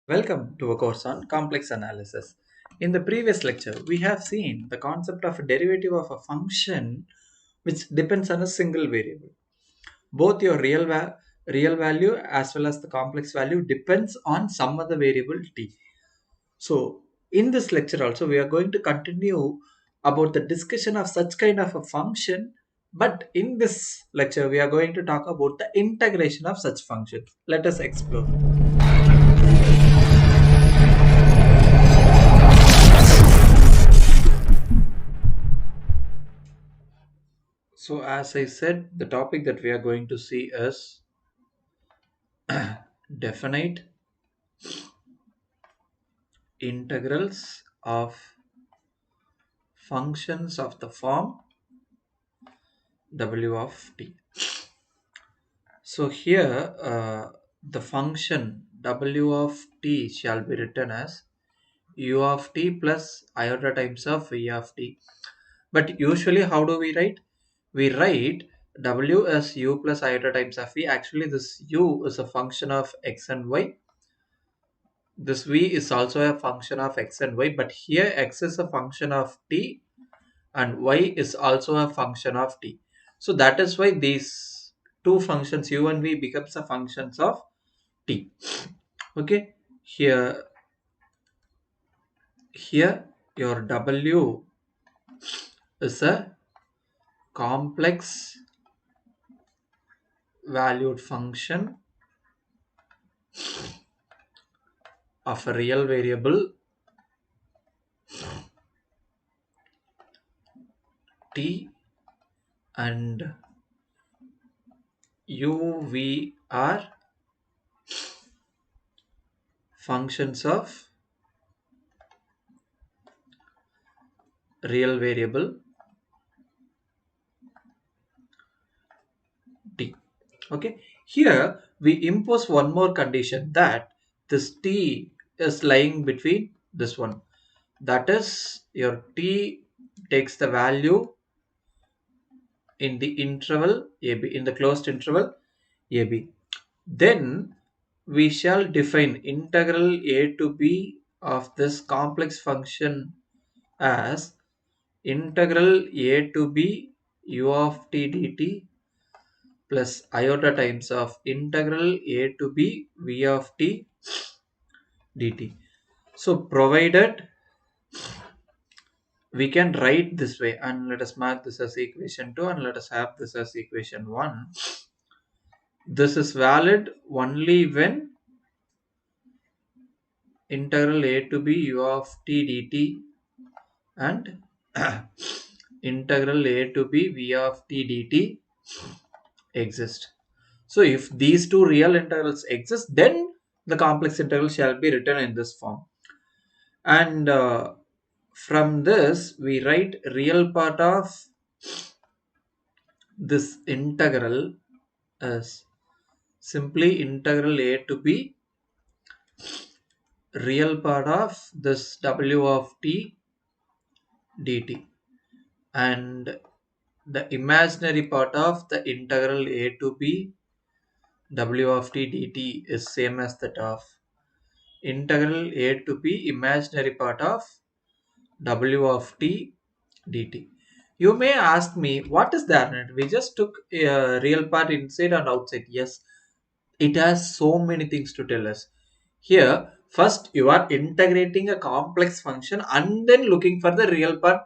Welcome to a course on complex analysis. In the previous lecture, we have seen the concept of a derivative of a function which depends on a single variable. Both your real value as well as the complex value depends on some other variable t. So, in this lecture also, we are going to continue about the discussion of such kind of a function. But in this lecture, we are going to talk about the integration of such function. Let us explore. So, as I said, the topic that we are going to see is definite integrals of functions of the form w of t. So, here the function w of t shall be written as u of t plus iota times of v of t. But usually, how do we write? We write w as u plus iota times of v. Actually, this u is a function of x and y. This v is also a function of x and y, but here x is a function of t and y is also a function of t. So that is why these two functions u and v becomes a functions of t. Okay, here your w is a complex valued function of a real variable t, and u v are functions of real variable t. Okay, here we impose one more condition, that this t is lying between this one, that is your t takes the value in the interval ab, in the closed interval ab. Then we shall define integral a to b of this complex function as integral a to b u of t dt plus iota times of integral a to b v of t dt. So provided we can write this way, and let us mark this as equation 2 and let us have this as equation 1. This is valid only when integral a to b u of t dt and integral a to b v of t dt exist. So if these two real integrals exist, then the complex integral shall be written in this form. And from this we write real part of this integral as simply integral a to b real part of this w of t dt, and the imaginary part of the integral a to b w of t dt is same as that of integral a to b imaginary part of w of t dt. You may ask me, what is there in it? We just took a real part inside and outside. Yes, it has so many things to tell us. Here, first you are integrating a complex function and then looking for the real part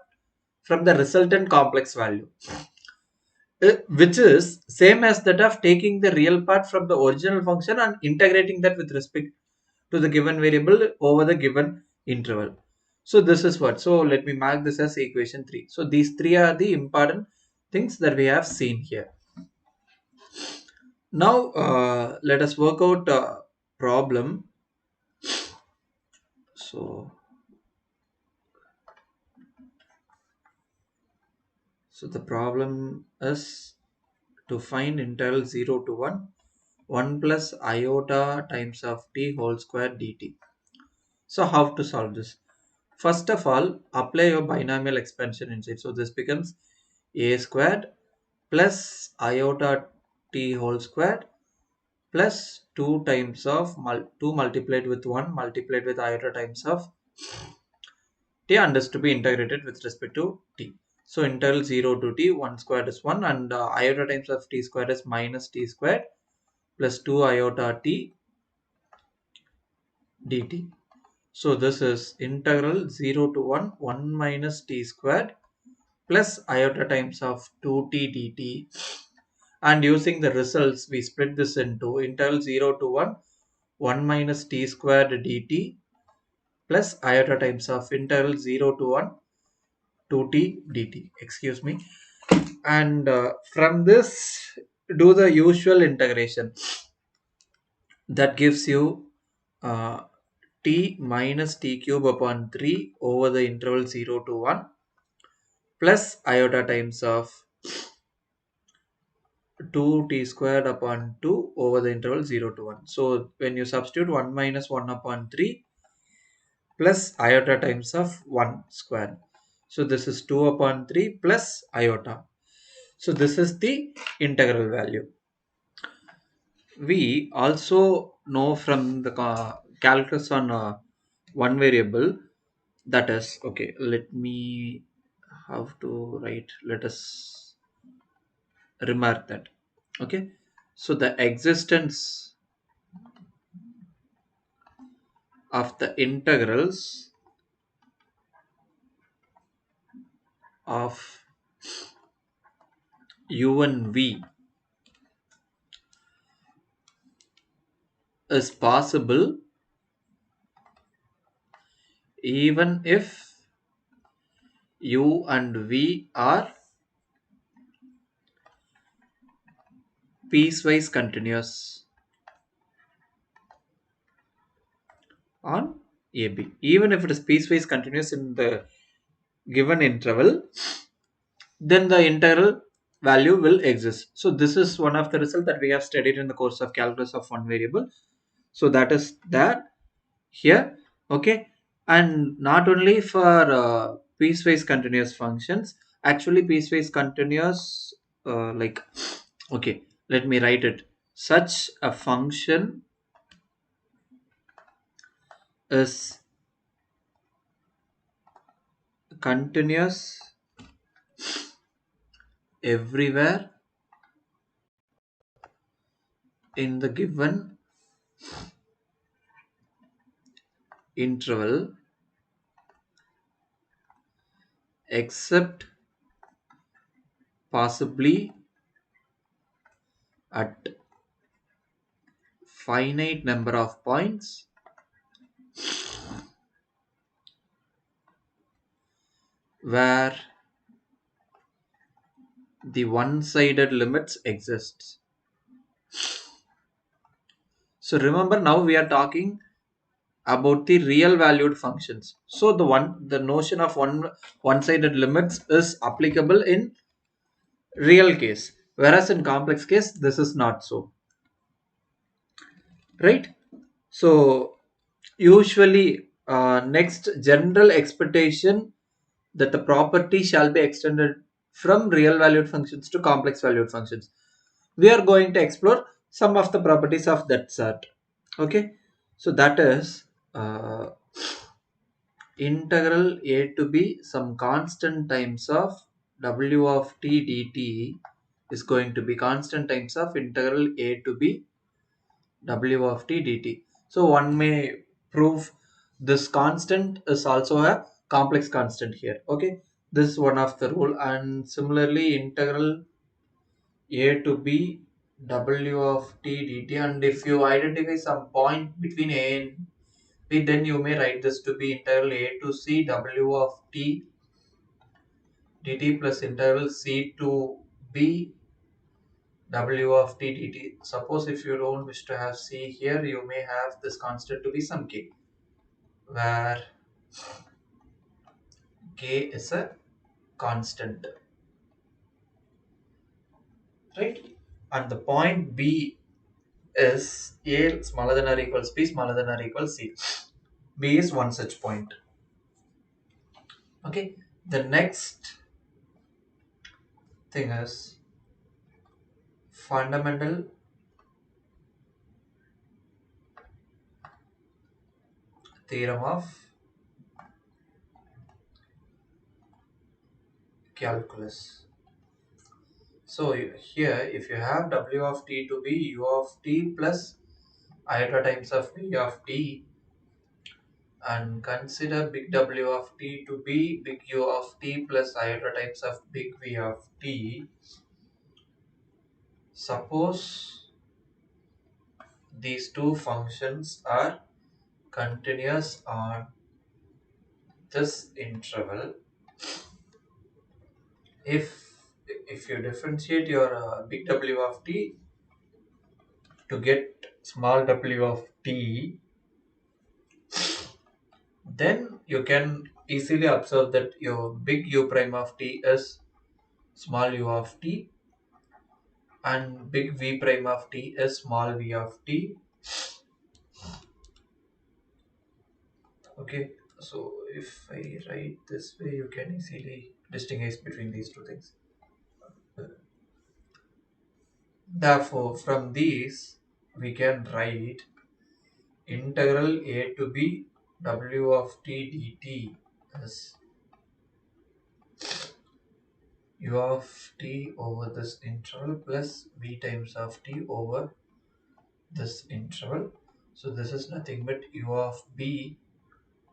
from the resultant complex value, which is same as that of taking the real part from the original function and integrating that with respect to the given variable over the given interval. So this is what. So let me mark this as equation 3. So these three are the important things that we have seen here. Now let us work out a problem. So the problem is to find interval 0 to 1, 1 plus iota times of t whole square dt. So how to solve this? First of all, apply your binomial expansion inside. So this becomes a squared plus iota t whole squared plus 2 times of 2 multiplied with 1 multiplied with iota times of t, and is to be integrated with respect to t. So integral 0 to t, 1 squared is 1, and iota times of t squared is minus t squared plus 2 iota t dt. So this is integral 0 to 1, 1 minus t squared plus iota times of 2t dt. And using the results, we split this into integral 0 to 1, 1 minus t squared dt plus iota times of integral 0 to 1, 2t dt. Excuse me. And from this, do the usual integration. That gives you uh, t minus t cube upon 3 over the interval 0 to 1 plus iota times of 2t squared upon 2 over the interval 0 to 1. So when you substitute 1 minus 1 upon 3 plus iota times of 1 squared. So this is 2 upon 3 plus iota. So this is the integral value. We also know from the calculus on one variable, that is, okay, let me have to write, let us remark that. Okay, so the existence of the integrals of u and v is possible even if u and v are piecewise continuous on AB. Even if it is piecewise continuous in the given interval, then the integral value will exist. So this is one of the results that we have studied in the course of calculus of one variable. So that is that here. Okay, and not only for piecewise continuous functions, actually piecewise continuous, like, okay, let me write it. Such a function is continuous everywhere in the given interval except possibly at finite number of points where the one-sided limits exists. So remember, now we are talking about the real valued functions. So the notion of one-sided limits is applicable in real case, whereas in complex case this is not so, right? So usually next, general expectation that the property shall be extended from real valued functions to complex valued functions. We are going to explore some of the properties of that sort. Okay, so that is integral a to b some constant times of w of t dt is going to be constant times of integral a to b w of t dt. So one may prove this constant is also a complex constant here. Okay, this is one of the rule. And similarly, integral a to b w of t dt, and if you identify some point between a and b, then you may write this to be integral a to c w of t dt plus integral c to b w of t dt. Suppose if you don't wish to have c here, you may have this constant to be some k, where k is a constant, right? And the point b is a smaller than or equals b smaller than or equals c. B is one such point. Okay, the next thing is fundamental theorem of calculus. So here, if you have w of t to be u of t plus iota times of v of t, and consider big W of t to be big U of t plus iota times of big V of t. Suppose these two functions are continuous on this interval. If you differentiate your big W of t to get small w of t, then you can easily observe that your big U prime of t is small u of t and big V prime of t is small v of t. Okay, so if I write this way, you can easily distinguish between these two things. Therefore, from these, we can write integral a to b w of t dt as u of t over this interval plus v times of t over this interval. So this is nothing but u of b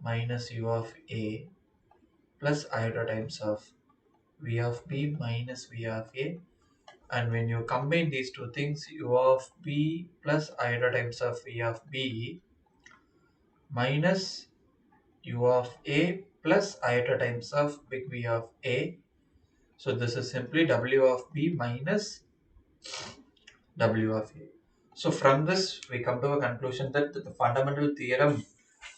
minus u of a plus iota times of v of b minus v of a, and when you combine these two things, u of b plus iota times of v of b minus u of a plus iota times of big V of a. So this is simply w of b minus w of a. So from this we come to a conclusion that the fundamental theorem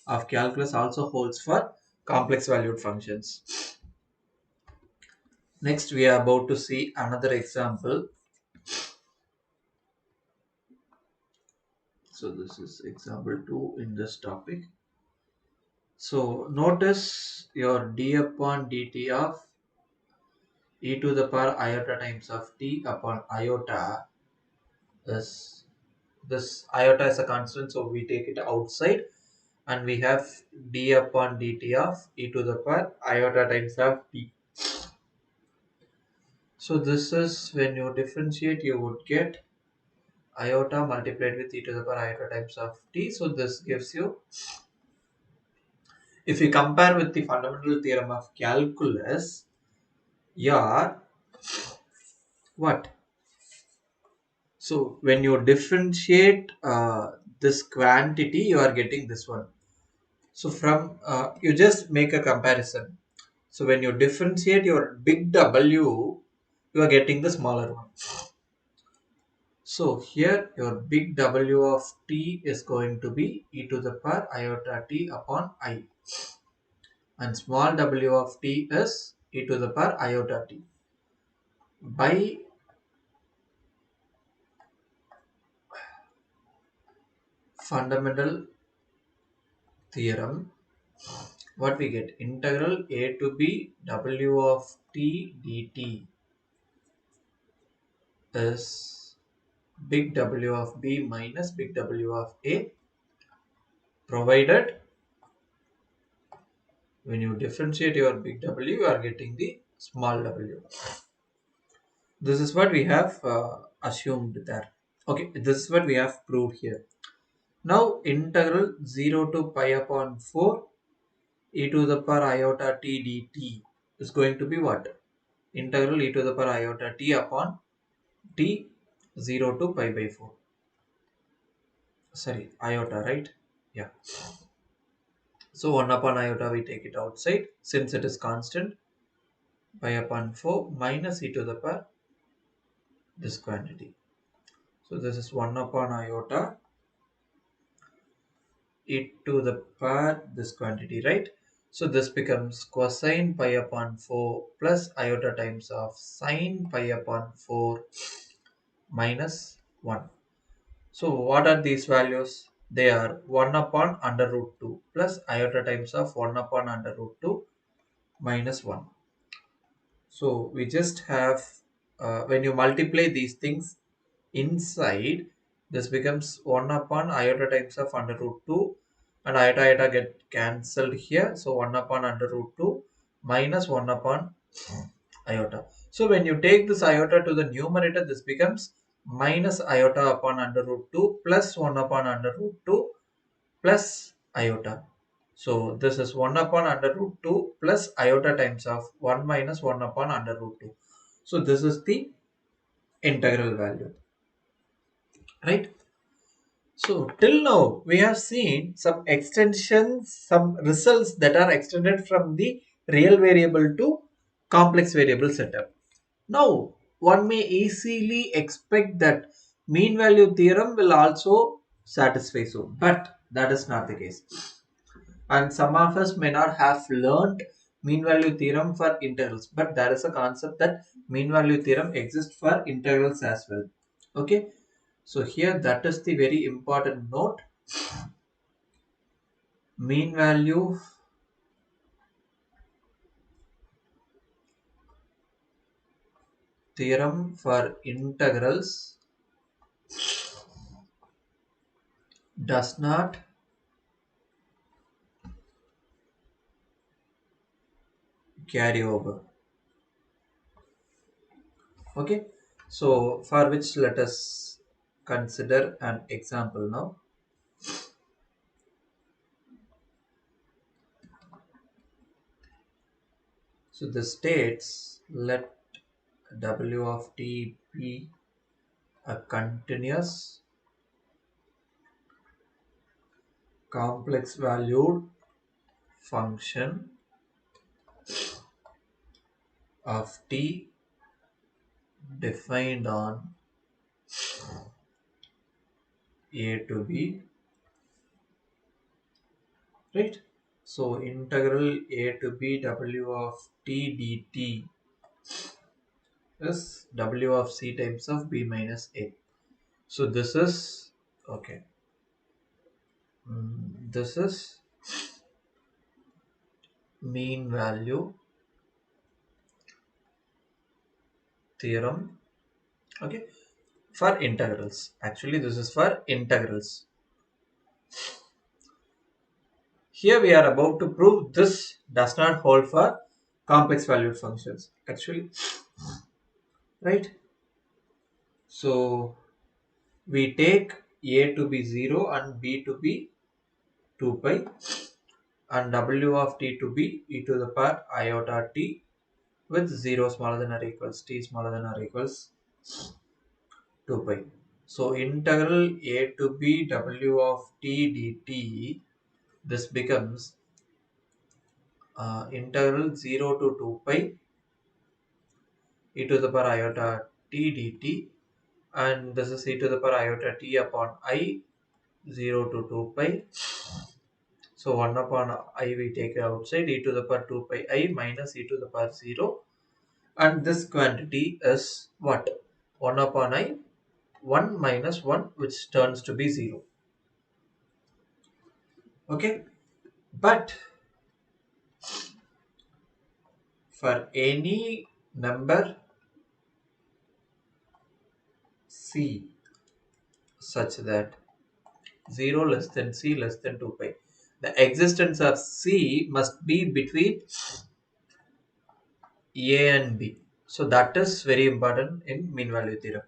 of calculus also holds for complex valued functions. Next we are about to see another example. So this is example 2 in this topic. So notice your d upon dt of e to the power iota times of t upon iota is, this iota is a constant, so we take it outside and we have d upon dt of e to the power iota times of t. So this is when you differentiate, you would get iota multiplied with e to the power iota times of t. So this gives you, if you compare with the fundamental theorem of calculus, your what? So when you differentiate this quantity, you are getting this one. So from you just make a comparison. So when you differentiate your big W, you are getting the smaller one. So here your big W of t is going to be e to the power iota t upon I, and small w of t is e to the power iota t. By fundamental theorem, what we get, integral a to b w of t dt is big W of b minus big W of a, provided when you differentiate your big W, you are getting the small w. This is what we have assumed there. Okay, this is what we have proved here. Now integral 0 to pi upon 4 e to the power iota t dt is going to be what? Integral e to the power iota t upon t 0 to pi by 4. Sorry, iota, right? Yeah. So 1 upon iota we take it outside since it is constant. Pi upon 4 minus e to the power this quantity. So this is 1 upon iota e to the power this quantity, right? So this becomes cosine pi upon 4 plus iota times of sine pi upon 4 minus 1. So what are these values? They are 1 upon under root 2 plus iota times of 1 upon under root 2 minus 1. So we just have, when you multiply these things inside, this becomes 1 upon iota times of under root 2 and iota iota get cancelled here. So 1 upon under root 2 minus 1 upon iota. So when you take this iota to the numerator, this becomes minus iota upon under root 2 plus 1 upon under root 2 plus iota. So this is 1 upon under root 2 plus iota times of 1 minus 1 upon under root 2. So this is the integral value, right? So till now we have seen some extensions, some results that are extended from the real variable to complex variable setup. Now one may easily expect that mean value theorem will also satisfy so, but that is not the case. And some of us may not have learned mean value theorem for integrals, but there is a concept that mean value theorem exists for integrals as well. Okay, so here that is the very important note. Mean value theorem for integrals does not carry over. Okay, so for which let us consider an example now. So this states let w of t be a continuous complex valued function of t defined on a to b, right? So integral a to b w of t dt is w of c times of b minus a. So this is okay. This is mean value theorem. Okay, for integrals. Actually, this is for integrals. Here we are about to prove this does not hold for complex valued functions. Actually, right? So we take a to be 0 and b to be 2 pi and w of t to be e to the power iota t with 0 smaller than or equals t smaller than or equals 2 pi. So integral a to b w of t dt, this becomes integral 0 to 2 pi e to the power iota t dt, and this is e to the power iota t upon I 0 to 2 pi. So 1 upon I we take outside, e to the power 2 pi I minus e to the power 0, and this quantity is what? 1 upon I 1 minus 1, which turns to be 0. Okay, but for any number c such that 0 less than c less than 2 pi, the existence of c must be between a and b. So that is very important in mean value theorem.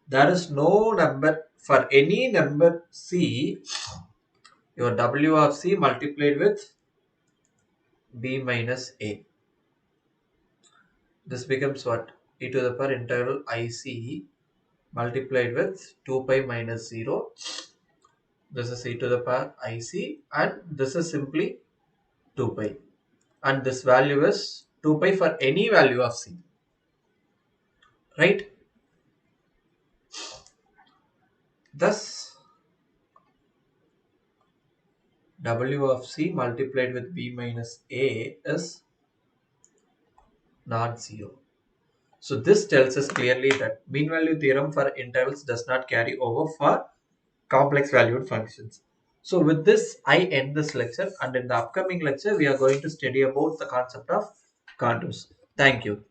There is no number, for any number c, your w of c multiplied with b minus a. This becomes what? E to the power integral ic multiplied with 2 pi minus 0. This is e to the power ic, and this is simply 2 pi. And this value is 2 pi for any value of c. Right? Thus, w of c multiplied with b minus a is not 0. So this tells us clearly that mean value theorem for intervals does not carry over for complex valued functions. So with this, I end this lecture, and in the upcoming lecture, we are going to study about the concept of contours. Thank you.